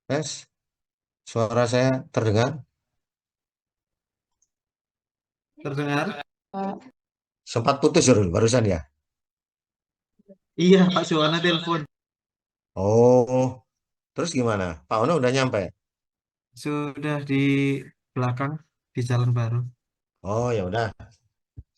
Tes, suara saya terdengar? Terdengar? Sempat putus Zul, barusan ya? Iya, Pak Suwana telepon. Oh, terus gimana? Pak Ono udah nyampe? Sudah di belakang, di jalan baru. Oh, ya udah.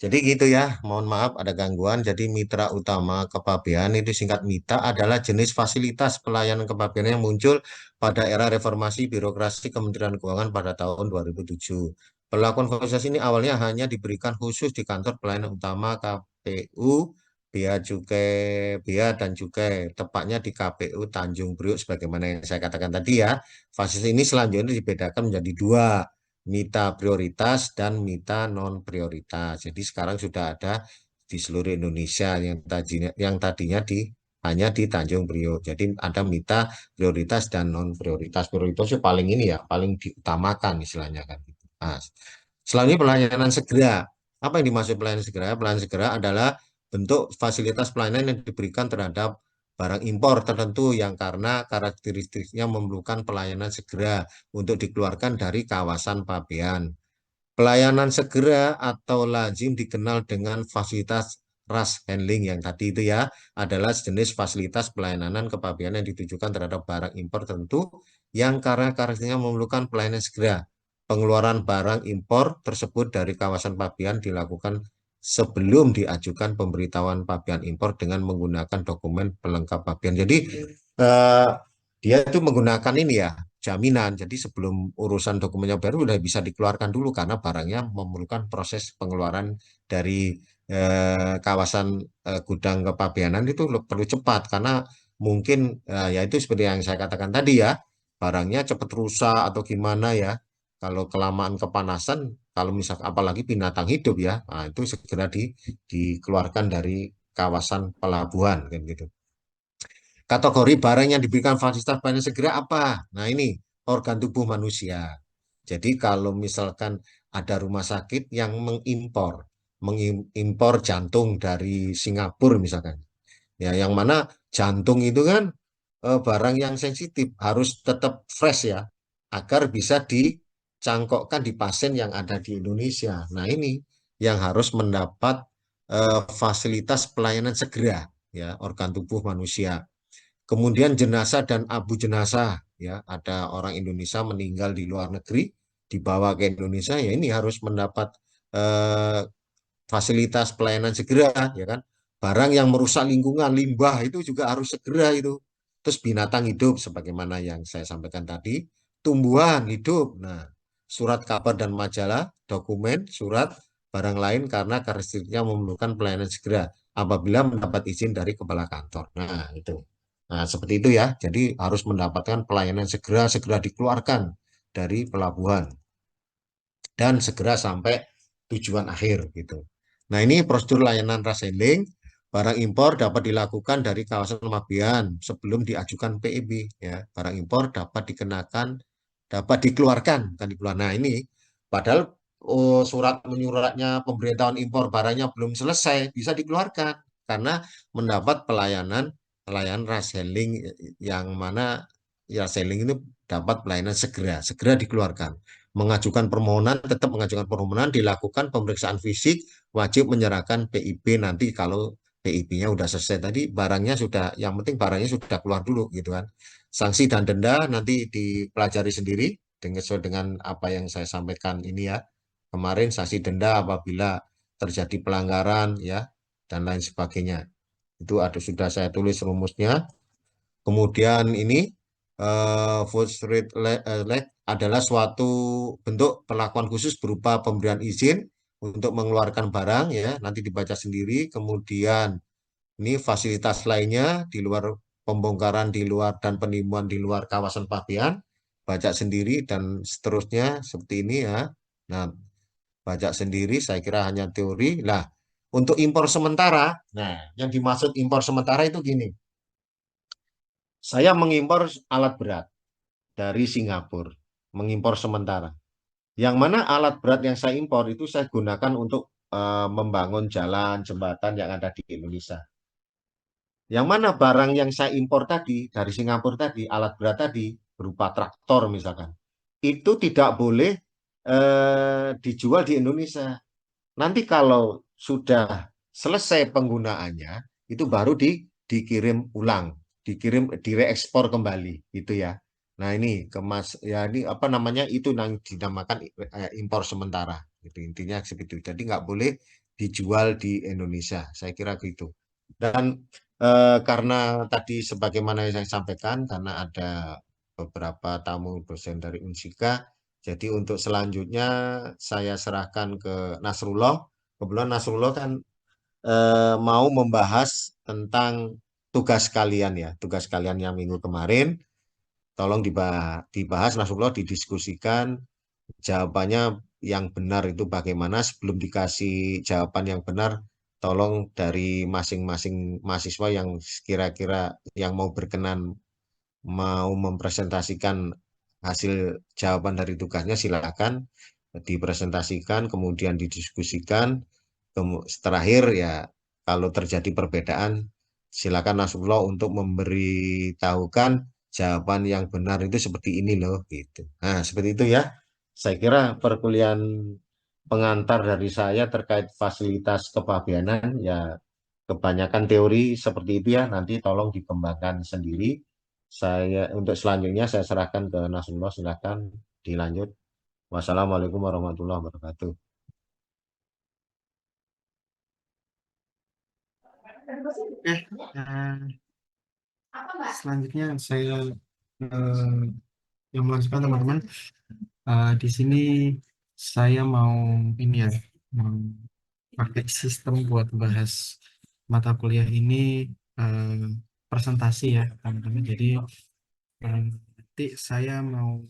Jadi gitu ya, mohon maaf ada gangguan. Jadi mitra utama kepabean itu singkat MITA adalah jenis fasilitas pelayanan kepabean yang muncul pada era reformasi birokrasi Kementerian Keuangan pada tahun 2007. Perlakuan fasilitas ini awalnya hanya diberikan khusus di kantor pelayanan utama KPU, Bea Cukai, Bea dan Cukai, tepatnya di KPU Tanjung Priok sebagaimana yang saya katakan tadi ya. Fasilitas ini selanjutnya dibedakan menjadi dua, mita prioritas dan mita non prioritas. Jadi sekarang sudah ada di seluruh Indonesia yang tadinya hanya di Tanjung Priok. Jadi ada mita prioritas dan non prioritas. Prioritas itu paling ini ya, paling diutamakan istilahnya kan. Nah, selanjutnya pelayanan segera. Apa yang dimaksud pelayanan segera? Pelayanan segera adalah bentuk fasilitas pelayanan yang diberikan terhadap barang impor tertentu yang karena karakteristiknya memerlukan pelayanan segera untuk dikeluarkan dari kawasan pabean. Pelayanan segera atau lazim dikenal dengan fasilitas rush handling yang tadi itu ya, adalah jenis fasilitas pelayanan kepabeanan yang ditujukan terhadap barang impor tertentu yang karena karakteristiknya memerlukan pelayanan segera. Pengeluaran barang impor tersebut dari kawasan pabean dilakukan sebelum diajukan pemberitahuan pabean impor dengan menggunakan dokumen pelengkap pabean. Jadi eh, dia itu menggunakan ini ya, jaminan. Jadi sebelum urusan dokumennya baru udah bisa dikeluarkan dulu karena barangnya memerlukan proses pengeluaran dari kawasan gudang kepabeanan itu perlu cepat karena mungkin ya itu seperti yang saya katakan tadi ya, barangnya cepat rusak atau gimana ya. Kalau kelamaan kepanasan, kalau misalkan apalagi binatang hidup ya, nah, itu segera dikeluarkan dari kawasan pelabuhan kan gitu. Kategori barang yang diberikan fasilitas pelayanan segera apa? Nah ini organ tubuh manusia. Jadi kalau misalkan ada rumah sakit yang mengimpor jantung dari Singapura misalkan, ya yang mana jantung itu kan barang yang sensitif harus tetap fresh ya, agar bisa dicangkokkan di pasien yang ada di Indonesia. Nah ini yang harus mendapat fasilitas pelayanan segera ya organ tubuh manusia. Kemudian jenazah dan abu jenazah, ya ada orang Indonesia meninggal di luar negeri, dibawa ke Indonesia, ya ini harus mendapat eh, fasilitas pelayanan segera, ya kan? Barang yang merusak lingkungan, limbah itu juga harus segera itu. Terus binatang hidup, sebagaimana yang saya sampaikan tadi, tumbuhan hidup. Nah, surat kabar dan majalah, dokumen, surat, barang lain karena karakteristiknya memerlukan pelayanan segera apabila mendapat izin dari kepala kantor. Nah, itu. Nah, seperti itu ya. Jadi harus mendapatkan pelayanan segera, segera dikeluarkan dari pelabuhan dan segera sampai tujuan akhir gitu. Nah, ini prosedur layanan reselling barang impor dapat dilakukan dari kawasan pabean sebelum diajukan PEB ya. Barang impor dapat dikeluarkan kan dikeluarkan. Nah, ini padahal surat menyuratnya pemberitahuan impor barangnya belum selesai bisa dikeluarkan karena mendapat pelayanan reselling yang mana ya reselling itu dapat pelayanan segera, segera dikeluarkan. Tetap mengajukan permohonan, dilakukan pemeriksaan fisik, wajib menyerahkan PIB nanti kalau PIB-nya udah selesai tadi, barangnya sudah, yang penting barangnya sudah keluar dulu gitu kan. Sanksi dan denda nanti dipelajari sendiri sesuai dengan apa yang saya sampaikan ini ya. Kemarin sanksi denda apabila terjadi pelanggaran ya dan lain sebagainya. Itu ada sudah saya tulis rumusnya. Kemudian ini food street leg adalah suatu bentuk perlakuan khusus berupa pemberian izin untuk mengeluarkan barang ya, nanti dibaca sendiri. Kemudian ini fasilitas lainnya di luar pembongkaran di luar dan penimbun di luar kawasan pabean, baca sendiri dan seterusnya seperti ini ya. Nah, baca sendiri saya kira hanya teori. Nah, untuk impor sementara, nah yang dimaksud impor sementara itu gini. Saya mengimpor alat berat dari Singapura, mengimpor sementara. Yang mana alat berat yang saya impor itu saya gunakan untuk membangun jalan, jembatan yang ada di Indonesia. Yang mana barang yang saya impor tadi dari Singapura tadi, alat berat tadi, berupa traktor misalkan, itu tidak boleh dijual di Indonesia. Nanti kalau sudah selesai penggunaannya, itu baru dikirim ulang, dikirim direekspor kembali, gitu ya. Nah ini kemas ya ini apa namanya itu yang dinamakan impor sementara. Itu intinya seperti itu. Jadi nggak boleh dijual di Indonesia. Saya kira gitu. Dan karena tadi sebagaimana yang saya sampaikan, karena ada beberapa tamu dosen dari Unsika, jadi untuk selanjutnya saya serahkan ke Nasrullah. Kebetulan Nasrullah kan mau membahas tentang tugas kalian ya, tugas kalian yang minggu kemarin. Tolong dibahas Nasrullah, didiskusikan jawabannya yang benar itu bagaimana. Sebelum dikasih jawaban yang benar, tolong dari masing-masing mahasiswa yang kira-kira yang mau berkenan mau mempresentasikan hasil jawaban dari tugasnya, silakan dipresentasikan, kemudian didiskusikan. Terakhir ya, kalau terjadi perbedaan, silakan Nasrullah untuk memberitahukan jawaban yang benar itu seperti ini loh, gitu. Nah, seperti itu ya. Saya kira perkuliahan pengantar dari saya terkait fasilitas kepabeanan ya kebanyakan teori seperti itu ya. Nanti tolong dikembangkan sendiri. Saya untuk selanjutnya saya serahkan ke Nasrullah, silakan dilanjut. Wassalamualaikum warahmatullahi wabarakatuh. Oke, selanjutnya saya eh, yang melanjutkan teman-teman. Di sini saya mau ini ya, mau pakai sistem buat bahas mata kuliah ini eh, presentasi ya teman-teman. Jadi nanti saya mau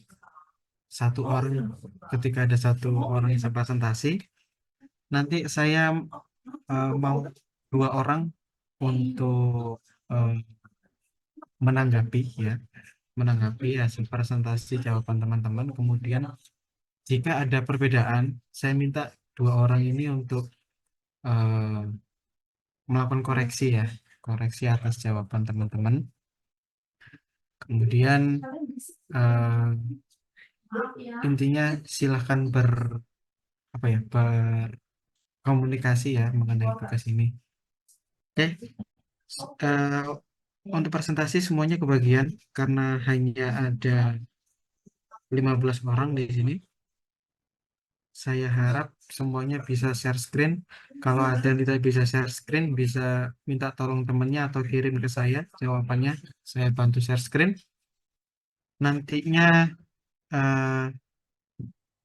satu orang, ketika ada satu orang yang saya presentasi, nanti saya mau dua orang untuk eh, menanggapi ya, menanggapi hasil presentasi jawaban teman-teman. Kemudian jika ada perbedaan, saya minta dua orang ini untuk eh, melakukan koreksi ya, koreksi atas jawaban teman-teman. Kemudian eh, intinya silahkan apa ya, berkomunikasi ya mengenai tugas ini. Oke, eh, untuk presentasi semuanya kebagian karena hanya ada 15 orang di sini. Saya harap semuanya bisa share screen. Kalau ada yang tidak bisa share screen, bisa minta tolong temannya atau kirim ke saya jawabannya. Saya bantu share screen. Nantinya eh,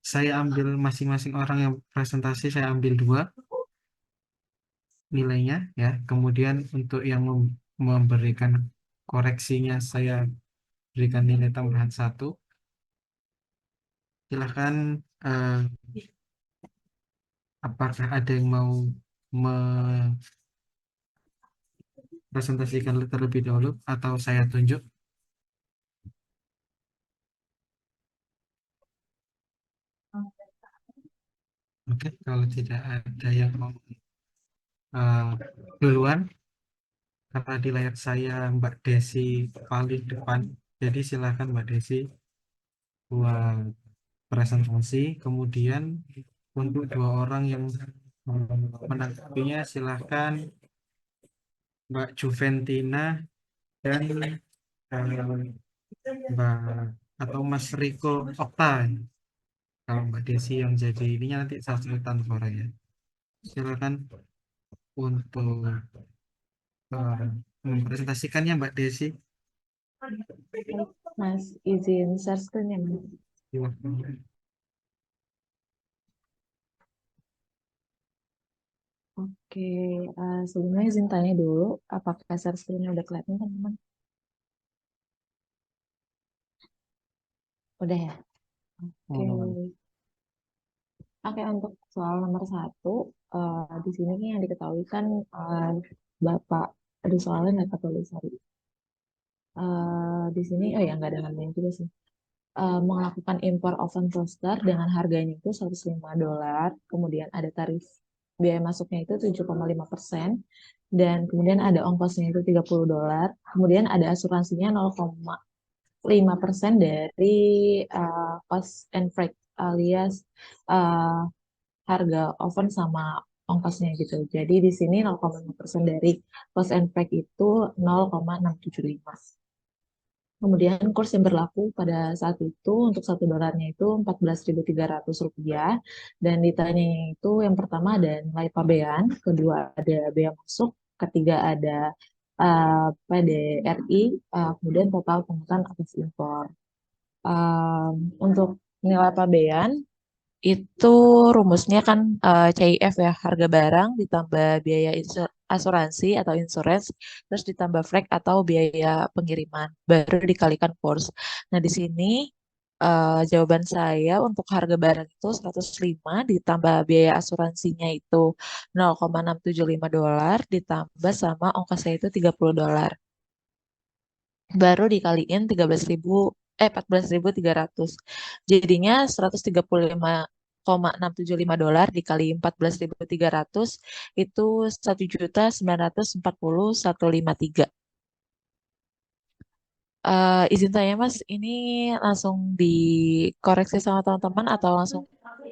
saya ambil masing-masing orang yang presentasi, saya ambil dua nilainya ya. Kemudian untuk yang memberikan koreksinya, saya berikan nilai tambahan satu. Silahkan, eh, apakah ada yang mau presentasikan terlebih dahulu atau saya tunjuk? Oke, kalau tidak ada yang mau eh, duluan, karena di layar saya Mbak Desi paling depan, jadi silakan Mbak Desi buat presentasi. Kemudian untuk dua orang yang menanggapinya, silakan Mbak Juventina dan Mbak atau Mas Riko Okta. Kalau Mbak Desi yang jadi ininya nanti saya ceritakan suara ya. Silakan untuk mempresentasikannya Mbak Desi. Mas, izin share screen ya, Mas. Silakan. Oke, sebelumnya izin tanya dulu, apakah share screen-nya udah kelihatan, teman-teman? Udah ya? Oke. Oh, Oke, untuk soal nomor satu, di sini nih yang diketahui kan Bapak, ada soalnya nggak tertulis, sorry. Di sini, oh ya, nggak ada namanya juga sih. Melakukan impor oven toaster dengan harganya itu $105, kemudian ada tarif biaya masuknya itu 7,5%, dan kemudian ada ongkosnya itu $30, kemudian ada asuransinya 5% dari cost and freight alias uh, harga oven sama ongkosnya gitu. Jadi di sini 0,5% dari cost and freight itu 0,675. Kemudian kurs yang berlaku pada saat itu untuk $1 itu 14.300 rupiah, dan ditanyanya itu yang pertama ada nilai pabean, kedua ada bea masuk, ketiga ada PDRI, kemudian total pungutan atas impor. Untuk nilai pabean itu rumusnya kan CIF ya, harga barang ditambah biaya asuransi atau insurance, terus ditambah freight atau biaya pengiriman, baru dikalikan kurs. Nah, di sini jawaban saya untuk harga barang itu 105 ditambah biaya asuransinya itu $0,675 ditambah sama ongkosnya itu $30. Baru dikaliin 14.300. Jadinya $135,675 dikali 14.300 itu 1.941.153. Izin tanya Mas, ini langsung dikoreksi sama teman-teman atau langsung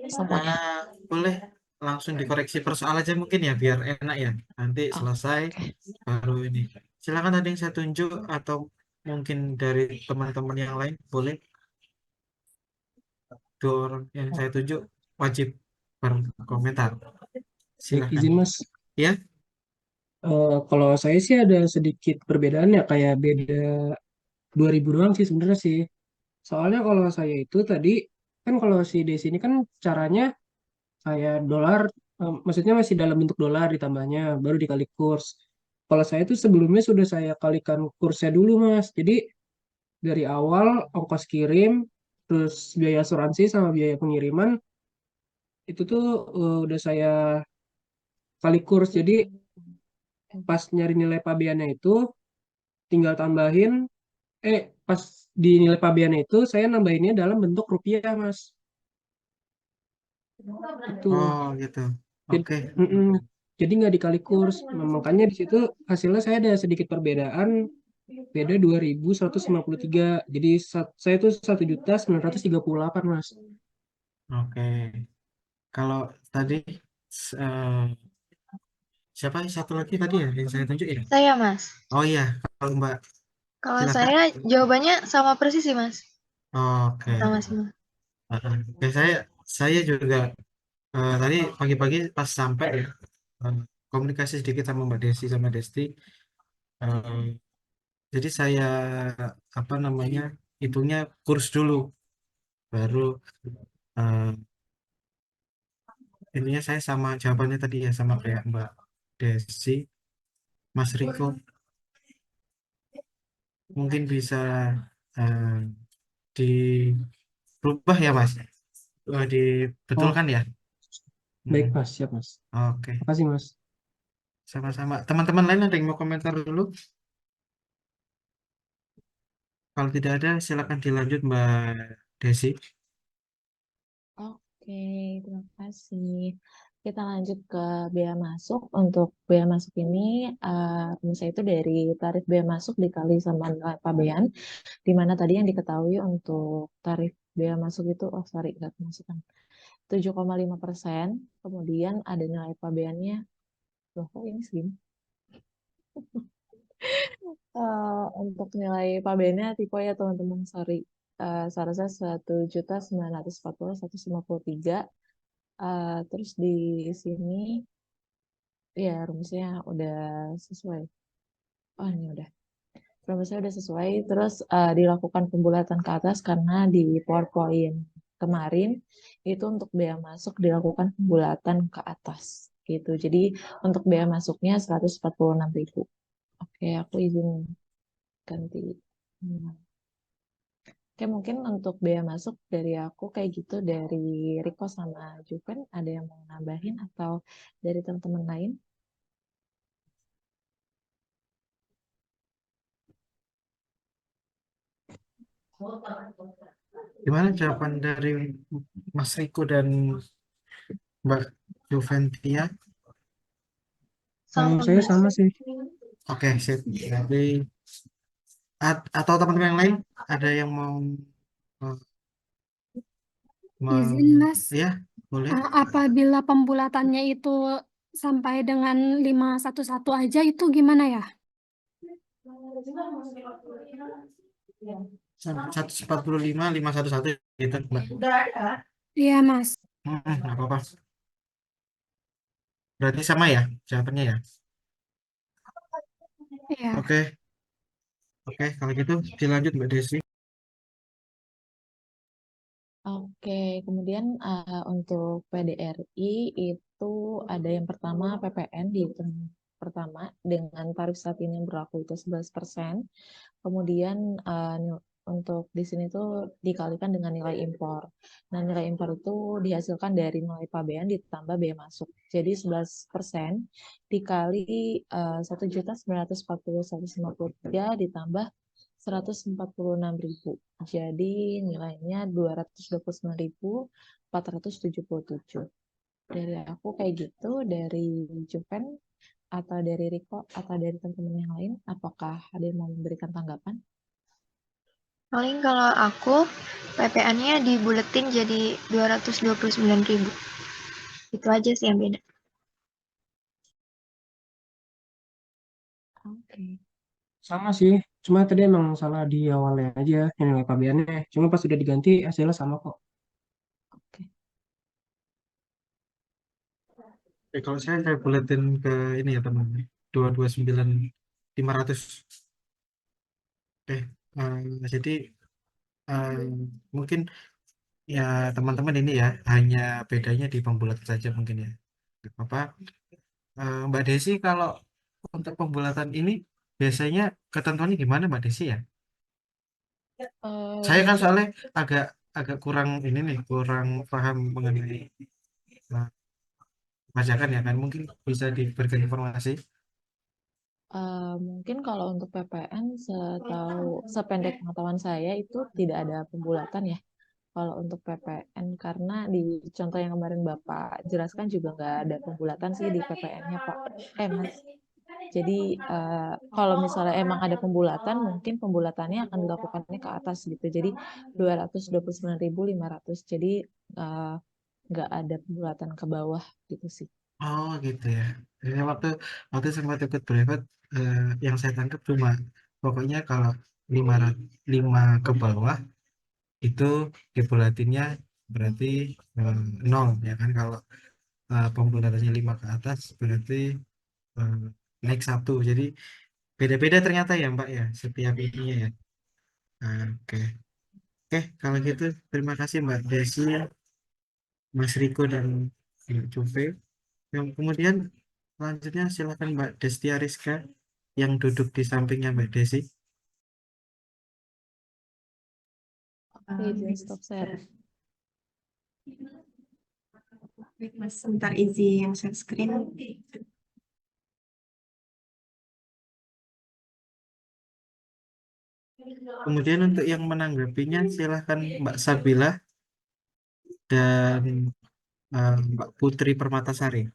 semuanya? Boleh langsung dikoreksi per soal aja mungkin ya biar enak ya. Nanti Oh, selesai oke. baru ini. Silakan ada yang saya tunjuk atau mungkin dari teman-teman yang lain boleh. Dua orang yang saya tunjuk wajib berkomentar. Baik, Silakan. izin Mas. Ya, Kalau saya sih ada sedikit perbedaan ya, kayak beda 2000 doang sih sebenarnya sih. Soalnya kalau saya itu tadi, kan kalau si di sini kan caranya kayak dolar, maksudnya masih dalam bentuk dolar ditambahnya, baru dikali kurs. Kalau saya itu sebelumnya sudah saya kalikan kursnya dulu Mas. Jadi dari awal ongkos kirim, terus biaya asuransi sama biaya pengiriman, itu tuh udah saya kali kurs. Jadi pas nyari nilai pabeannya itu tinggal tambahin, pas di nilai pabeannya itu saya nambahinnya dalam bentuk rupiah Mas. Itu oh gitu. jadi, Oke. jadi nggak dikali kurs. Nah, makanya di situ hasilnya saya ada sedikit perbedaan, beda 2.153. Jadi saya itu 1.938 Mas. Oke. Kalau tadi eh, siapa satu lagi tadi ya yang saya tunjuk ya? Saya, Mas. Oh iya, kalau Mbak Kalau silakan. saya jawabannya sama persis sih, Mas. Oke. Sama semua. Oke, saya juga tadi pagi-pagi pas sampai ya, eh, komunikasi sedikit sama Mbak Desi sama Desti. Eh, jadi saya apa namanya hitungnya kurs dulu, baru eh, ininya saya sama jawabannya tadi ya sama kayak Mbak Desi, Mas Riko mungkin bisa eh, dirubah ya Mas, Oh, dibetulkan ya. baik Hmm, Mas, siap Mas. Oke, Makasih Mas. sama-sama. Teman-teman lain ada yang mau komentar dulu? Kalau tidak ada, silakan dilanjut Mbak Desi. Oke, terima kasih. Kita lanjut ke bea masuk. Untuk bea masuk ini, rumusnya itu dari tarif bea masuk dikali sama nilai pabean, di mana tadi yang diketahui untuk tarif bea masuk itu, oh sorry, nggak masukkan, 7,5%. Kemudian ada nilai pabeannya, loh kok ini segini? Untuk nilai pabeannya tipe ya teman-teman, sorry. Seharusnya 1.940.153. Terus di sini ya rumusnya udah sesuai. Oh ini udah. Rumusnya udah sesuai. Terus dilakukan pembulatan ke atas karena di PowerPoint kemarin itu untuk bea masuk dilakukan pembulatan ke atas gitu. Jadi untuk bea masuknya 146.000. Oke, aku izin ganti. Oke, mungkin untuk bea masuk dari aku kayak gitu, dari Riko sama Juven, ada yang mau nambahin atau dari teman-teman lain? Gimana jawaban dari Mas Riko dan Mbak Juventia? Kalau Sama, saya Mas. sama sih. Oke, sip. Jadi Atau teman-teman yang lain ada yang mau eh, Izin, Mas. ya boleh. Apabila pembulatannya itu sampai dengan 511 aja itu gimana ya? 145 511 gitu Mbak. Iya, Mas. Nggak apa-apa. Berarti sama ya jawabannya ya. Iya. Oke. Oke, kalau gitu dilanjut Mbak Desi. Oke, kemudian untuk PDRI itu ada yang pertama PPN dihitung pertama dengan tarif saat ini yang berlaku itu 11%. Kemudian untuk di sini tuh dikalikan dengan nilai impor. Nah, nilai impor itu dihasilkan dari nilai pabean ditambah biaya masuk. Jadi 11% dikali 1.941.153 ditambah 146.000. Jadi nilainya 229.477. Dari aku kayak gitu, dari Juven atau dari Riko atau dari teman-teman yang lain, apakah ada yang mau memberikan tanggapan? Paling kalau aku PPN-nya dibuletin jadi 229.000. Itu aja sih yang beda. Oke. Sama sih, cuma tadi emang salah di awalnya aja yang nilai pabeannya. Cuma pas sudah diganti hasilnya sama kok. Oke. Kalau saya buletin ke ini ya teman-teman. 229.500. Jadi mungkin ya teman-teman ini ya hanya bedanya di pembulatan saja mungkin ya. Gak apa-apa. Mbak Desi kalau untuk pembulatan ini biasanya ketentuannya gimana Mbak Desi ya? Saya kan soalnya agak agak kurang ini nih, kurang paham mengenai pajakan ya kan. Mungkin bisa diberikan informasi. Mungkin kalau untuk PPN sependek pengetahuan saya itu tidak ada pembulatan ya. Kalau untuk PPN karena di contoh yang kemarin Bapak jelaskan juga nggak ada pembulatan sih di PPN-nya Pak. Mas. Jadi kalau misalnya emang ada pembulatan, mungkin pembulatannya akan dilakukannya ke atas gitu. Jadi 229.500. Jadi nggak ada pembulatan ke bawah gitu sih. Oh gitu ya. Jadi waktu waktu sempat ikut brevet yang saya tangkap cuma pokoknya kalau 5 ke bawah itu dibulatinnya berarti 0 ya kan. Kalau pembulatannya 5 ke atas berarti eh, naik 1. Jadi beda-beda ternyata ya Mbak ya setiap ininya ya. Oke. Oke, kalau gitu terima kasih Mbak Desi, Mas Riko dan Mbak Juve. Yang kemudian selanjutnya silakan Mbak Destia Rizka yang duduk di sampingnya Mbak Desi. Oke, izin stop share. Mas, sebentar izin share screen. Kemudian untuk yang menanggapinya silahkan Mbak Sabila dan Mbak Putri Permatasari.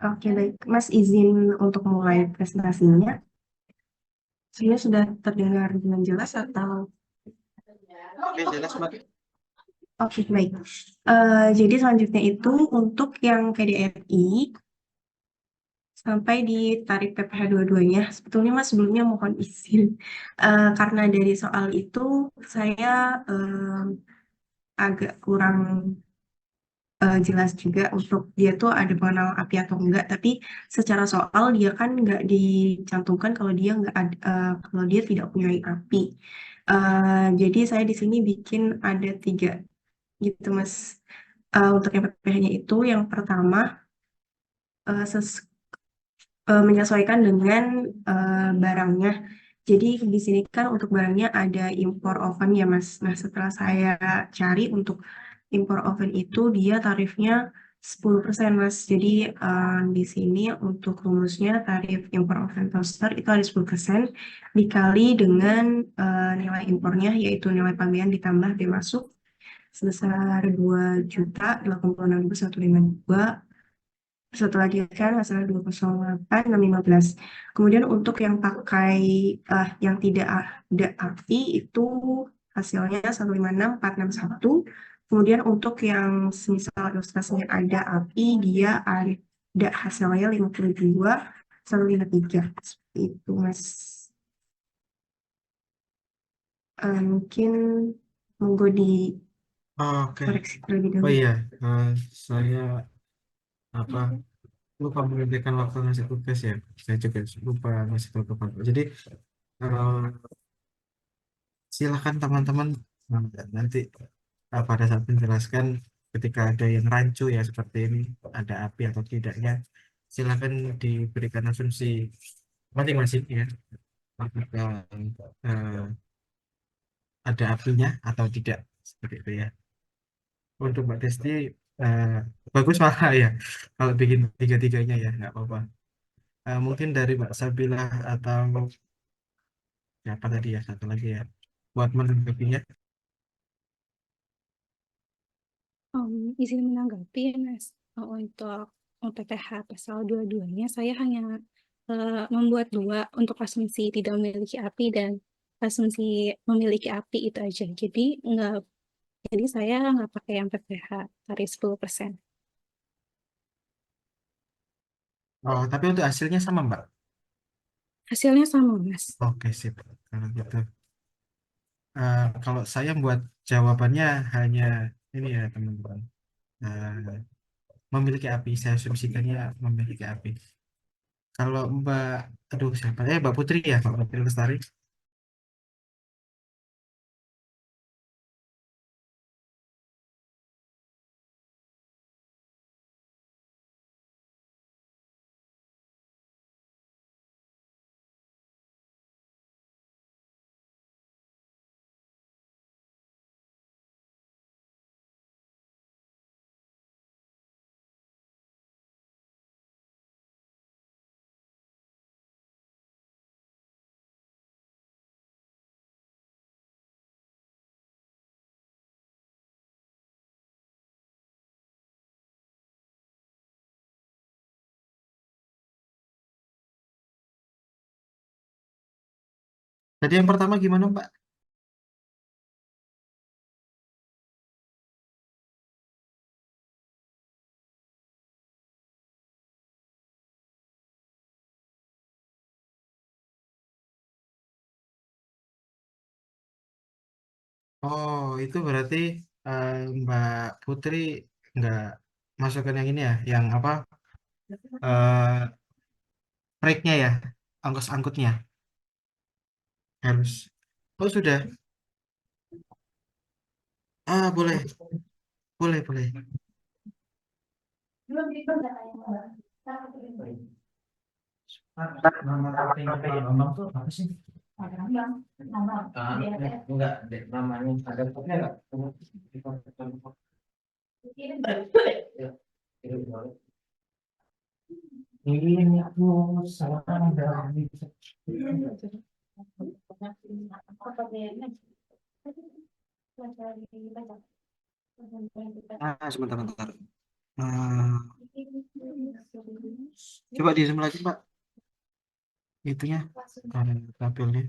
Oke, baik. Mas izin untuk mulai presentasinya. Sebenarnya sudah terdengar dengan jelas atau? Oke, jelas Mbak. Oke, baik. Jadi selanjutnya itu untuk yang PDRI sampai di tarif PPh dua-duanya. Sebetulnya Mas sebelumnya mohon izin. Karena dari soal itu saya agak kurang jelas juga untuk dia tuh ada pengenalan api atau enggak, tapi secara soal dia kan nggak dicantumkan kalau dia nggak ada, kalau dia tidak punya api. Jadi saya di sini bikin ada 3 gitu Mas. Untuk yang PPh-nya itu yang pertama menyesuaikan dengan barangnya. Jadi di sini kan untuk barangnya ada impor oven ya Mas. Nah setelah saya cari untuk impor oven itu dia tarifnya 10% Mas. Jadi di sini untuk rumusnya tarif impor oven toaster itu ada 10% dikali dengan nilai impornya yaitu nilai pabean ditambah biaya masuk sebesar 2.086.152. Satu lagi kan hasilnya 208.615. Kemudian untuk yang pakai yang tidak ada API itu hasilnya 156.461. Kemudian untuk yang semisal ilustrasinya ada API dia ada hasilnya 52.153. Seperti itu Mas. Mungkin monggo Oke. dikoreksi terlebih Oh dahulu. iya, saya apa lupa menghentikan waktu ngasih tugas ya. Saya juga lupa ngasih tahu ke Pak. Jadi eh, silakan teman-teman nanti pada saat menjelaskan ketika ada yang rancu ya seperti ini, ada api atau tidaknya, silakan diberikan asumsi masing-masing ya. Apakah eh, ada apinya atau tidak seperti itu ya. Untuk Mbak Desti eh, bagus malah ya kalau bikin tiga-tiganya ya nggak apa-apa. Mungkin dari Mbak Sabila atau siapa tadi ya satu lagi ya buat menanggapinya. Izin menanggapi, Mas. Untuk UTPH pasal 22-nya, saya hanya membuat dua untuk asumsi tidak memiliki api dan asumsi memiliki api itu aja. Jadi saya nggak pakai yang PPH tarif 10%. Oh, tapi untuk hasilnya sama Mbak. Hasilnya sama, Mas. Oke, sip. Kalau gitu. Kalau saya buat jawabannya hanya ini ya teman-teman. Eh, memiliki api, saya asumsikannya memiliki api. Kalau Mbak, aduh siapa? Mbak Putri ya, Mbak Putri Lestari. Tadi yang pertama gimana Mbak? Oh, itu berarti Mbak Putri nggak masukkan yang ini ya, yang apa? Breaknya ya, ongkos angkutnya harus. Oh sudah, boleh, boleh, boleh. Nama artinya Pak Bambang tuh apa sih? Enggak, deh, namanya ada kopnya enggak? Ini aku salah dari sebentar, bentar. Coba di zoom lagi Pak, itunya, tabelnya.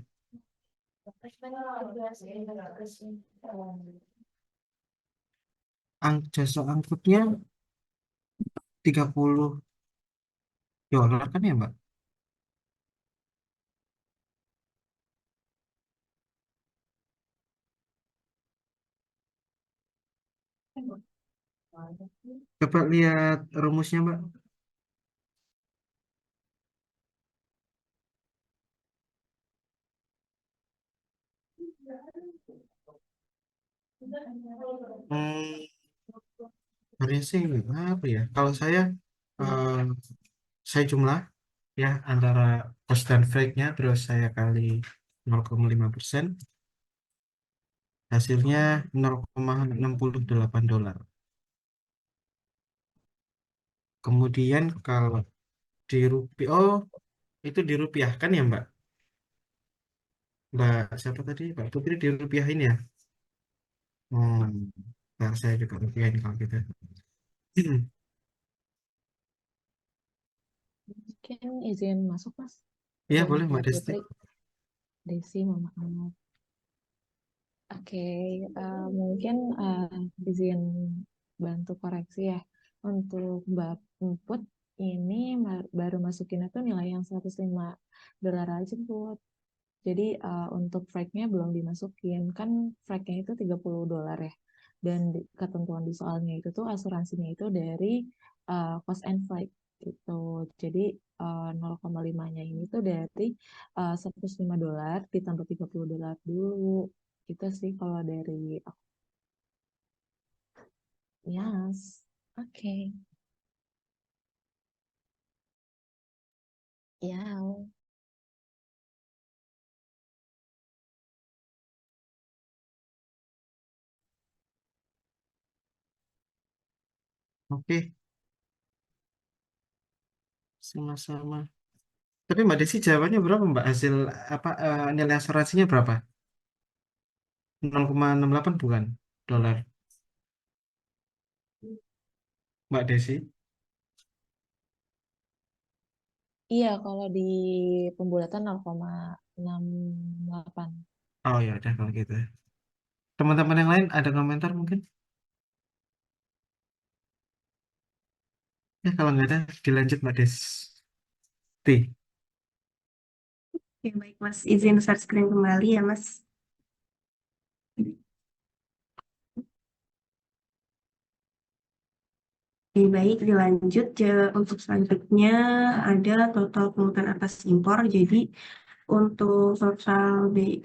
Jasa angkutnya $30 kan ya Mbak? Coba lihat rumusnya Mbak. Hmm, sebenarnya sih apa ya? Kalau eh, saya jumlah ya antara cost dan freight-nya terus saya kali 0,5%, hasilnya $0,68. Kemudian kalau di rupiah, oh itu dirupiahkan ya Mbak? Mbak siapa tadi? Mbak Putri dirupiahin ya? Hmm. Ntar saya juga ngerjain kalau gitu. Mungkin izin masuk, Mas. Iya Dan boleh Mbak Mbak Desti. Putri, Desi, mohon maaf. Oke, mungkin izin bantu koreksi ya. Untuk Mbak Put, ini baru masukinnya tuh nilai yang $105 aja, Put. Jadi untuk frag-nya belum dimasukin. Kan frag-nya itu $30 ya. Dan ketentuan di soalnya itu tuh asuransinya itu dari cost and flight gitu. Jadi 0,5-nya ini tuh dari $105 ditambah $30 dulu. Itu sih kalau dari aku. Yes. Oke. Ya. Oke, sama-sama. Tapi Mbak Desi jawabannya berapa Mbak? Hasil apa nilai asuransinya berapa? 0,68 bukan dolar. Mbak Desi. Iya, kalau di pembulatan 0,68. Oh ya udah kalau gitu. Teman-teman yang lain ada komentar mungkin? Ya kalau nggak ada dilanjut Mbak Desti. Oke, baik Mas. Izin share screen kembali ya Mas. Oke, baik, dilanjut. Untuk selanjutnya ada total pungutan atas impor. Jadi untuk total BI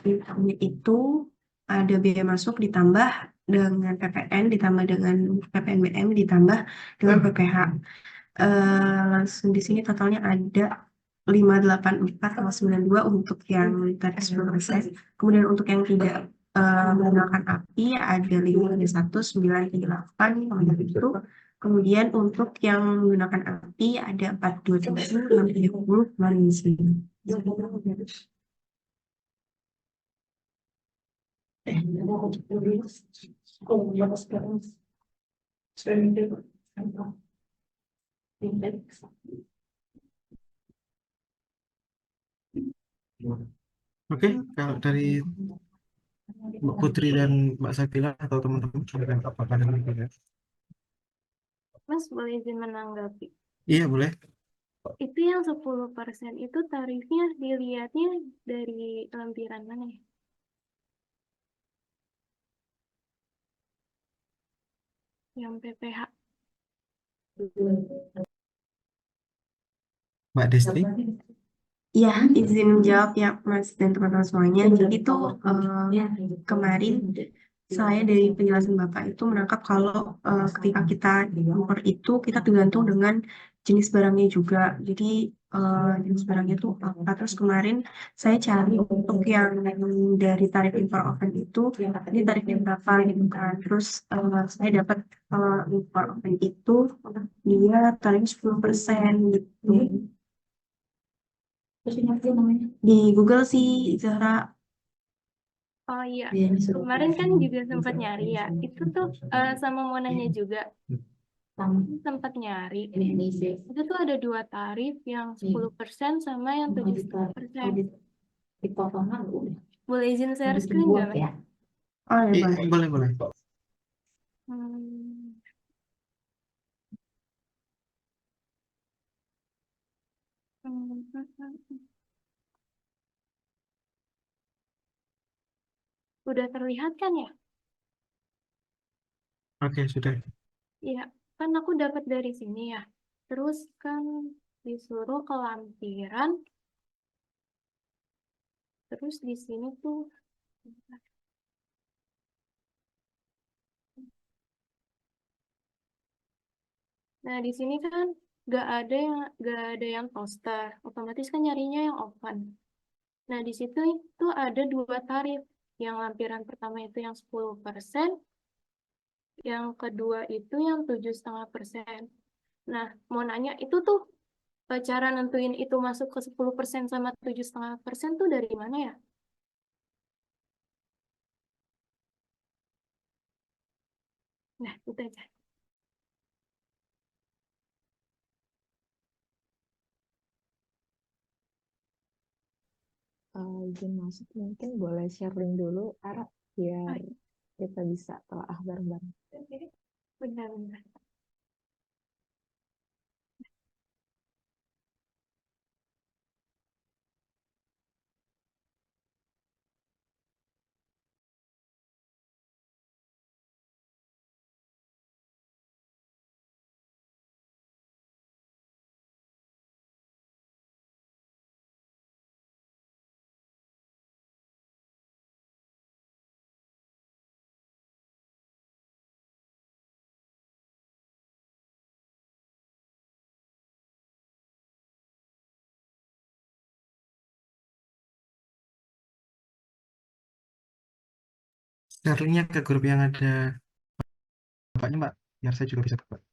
itu ada biaya masuk ditambah dengan PPN, ditambah dengan PPNBM, ditambah dengan PPH. Langsung di sini totalnya ada 584,92 untuk yang tarif 10%. Kemudian untuk yang tidak menggunakan API ada 531,938 gitu. Kemudian untuk yang menggunakan API ada 427,630. Oke, kalau dari Mbak Putri dan Mbak Sakila atau teman-teman ada apa lagi ya? Mas, boleh izin menanggapi. Iya boleh. Itu yang 10% itu tarifnya dilihatnya dari lampiran mana ya? Yang PPH. Mbak Desti. Ya, izin menjawab ya Mas dan teman-teman semuanya. Jadi tuh kemarin saya dari penjelasan Bapak itu menangkap kalau ketika kita impor itu kita tergantung dengan jenis barangnya juga. Jadi jenis barangnya itu apa. Terus kemarin saya cari untuk yang dari tarif impor oven itu, ini tarifnya berapa gitu kan. Terus saya dapat impor oven itu dia tarifnya 10% gitu. Di Google sih, Zahra. Oh iya, kemarin kan juga sempat nyari ya. Itu tuh sama mau nanya juga. Sempat nyari. Itu tuh ada 2 tarif, yang 10% sama yang 7,5%. Boleh izin share screen nggak, Mas? Oh ya, Iya, boleh. boleh. Hmm. Udah terlihat kan ya? Oke, sudah. Iya, kan aku dapat dari sini ya. Terus kan disuruh ke lampiran. Terus di sini tuh nah, di sini kan nggak ada yang toaster. Otomatis kan nyarinya yang oven. Nah, di situ itu ada 2 tarif. Yang lampiran pertama itu yang 10%, yang kedua itu yang 7,5%. Nah, mau nanya itu tuh cara nentuin itu masuk ke 10% sama 7,5% tuh dari mana ya? Nah, itu aja. Izin masuk mungkin boleh sharing dulu Ara biar kita bisa telah bareng-bareng. Benar-benar. Share linknya ke grup yang ada bapaknya, Mbak, biar saya juga bisa buka.